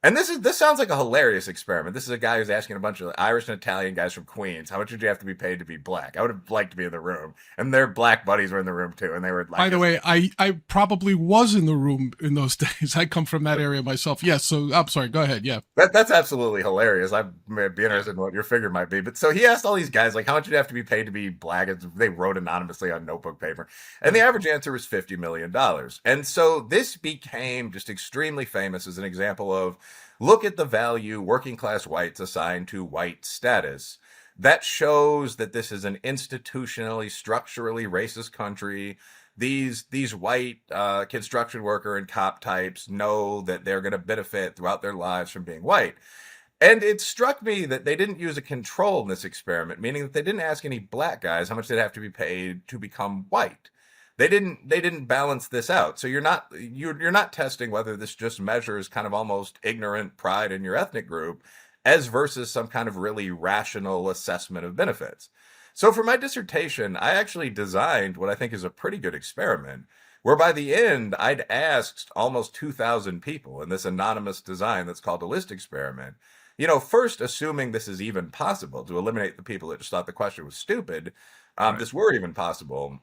And this sounds like a hilarious experiment. This is a guy who's asking a bunch of Irish and Italian guys from Queens, how much would you have to be paid to be black? I would have liked to be in the room, and their black buddies were in the room too, and they were By like, the way, I probably was in the room in those days. I come from that area myself. Yes. So I'm sorry. Go ahead. Yeah. That's absolutely hilarious. I'd be interested in what your figure might be. But so he asked all these guys, like, how much would you have to be paid to be black? And they wrote anonymously on notebook paper. And the average answer was $50 million. And so this became just extremely famous as an example of look at the value working class whites assign to white status. That shows that this is an institutionally, structurally racist country. These white construction worker and cop types know that they're going to benefit throughout their lives from being white. And it struck me that they didn't use a control in this experiment, meaning that they didn't ask any black guys how much they'd have to be paid to become white. They didn't balance this out. So you're not testing whether this just measures kind of almost ignorant pride in your ethnic group as versus some kind of really rational assessment of benefits. So for my dissertation, I actually designed what I think is a pretty good experiment, where by the end I'd asked almost 2,000 people in this anonymous design that's called a list experiment. First assuming this is even possible to eliminate the people that just thought the question was stupid, Right. this were even possible.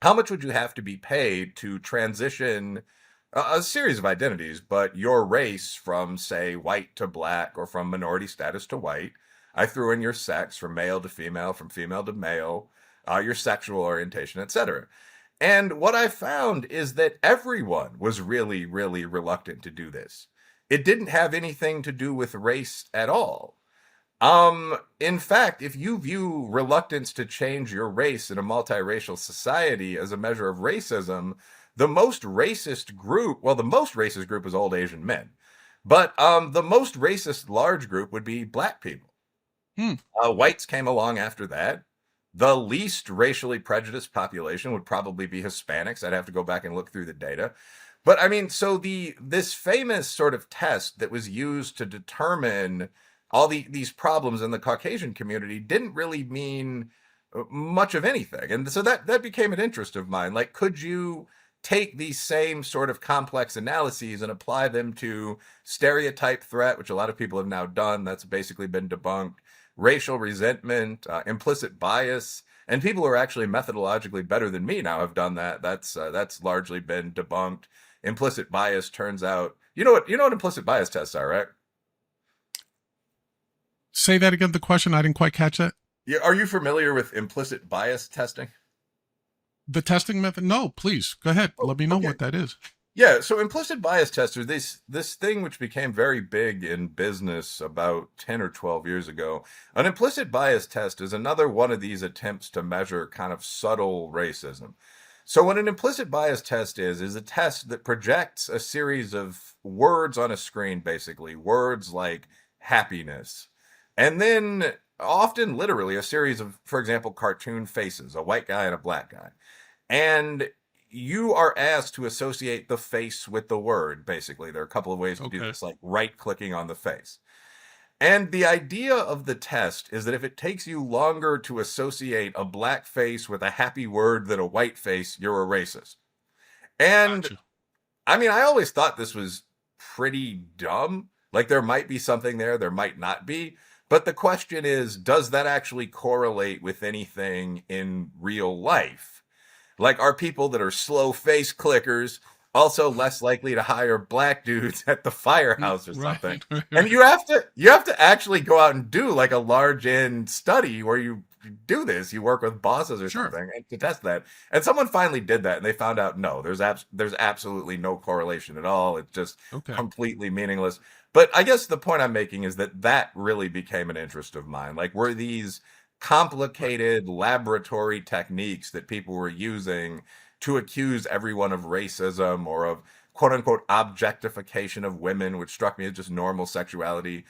How much would you have to be paid to transition a series of identities, but your race from, say, white to black or from minority status to white? I threw in your sex from male to female, from female to male, your sexual orientation, etc. And what I found is that everyone was really, really reluctant to do this. It didn't have anything to do with race at all. In fact, if you view reluctance to change your race in a multiracial society as a measure of racism, the most racist group is old Asian men. But the most racist large group would be black people. Hmm. Whites came along after that. The least racially prejudiced population would probably be Hispanics. I'd have to go back and look through the data. But I mean, so this famous sort of test that was used to determine these problems in the Caucasian community didn't really mean much of anything. And so that became an interest of mine. Like, could you take these same sort of complex analyses and apply them to stereotype threat, which a lot of people have now done? That's basically been debunked. Racial resentment, implicit bias, and people who are actually methodologically better than me now have done that. That's largely been debunked. Implicit bias turns out, you know what implicit bias tests are, right? Say that again. The question. I didn't quite catch that. Yeah, are you familiar with implicit bias testing? The testing method. No, please go ahead. Oh, Let me know okay. what that is. Yeah, so implicit bias tests are this thing which became very big in business about 10 or 12 years ago. An implicit bias test is another one of these attempts to measure kind of subtle racism. So what an implicit bias test is a test that projects a series of words on a screen, basically, words like happiness, and then often literally a series of, for example, cartoon faces, a white guy and a black guy. And you are asked to associate the face with the word, basically. There are a couple of ways to do Okay. this, like right clicking on the face. And the idea of the test is that if it takes you longer to associate a black face with a happy word than a white face, you're a racist. And Gotcha. I mean, I always thought this was pretty dumb. Like there might be something there might not be. But the question is, does that actually correlate with anything in real life? Like, are people that are slow face clickers also less likely to hire black dudes at the firehouse or Right. something? And Right. you have to actually go out and do like a large end study where you do this. You work with bosses or Sure. something to test that. And someone finally did that, and they found out no, there's absolutely no correlation at all. It's just Okay. completely meaningless. But I guess the point I'm making is that really became an interest of mine. Like, were these Right. complicated laboratory techniques that people were using to accuse everyone of racism or of quote unquote objectification of women, which struck me as just normal sexuality.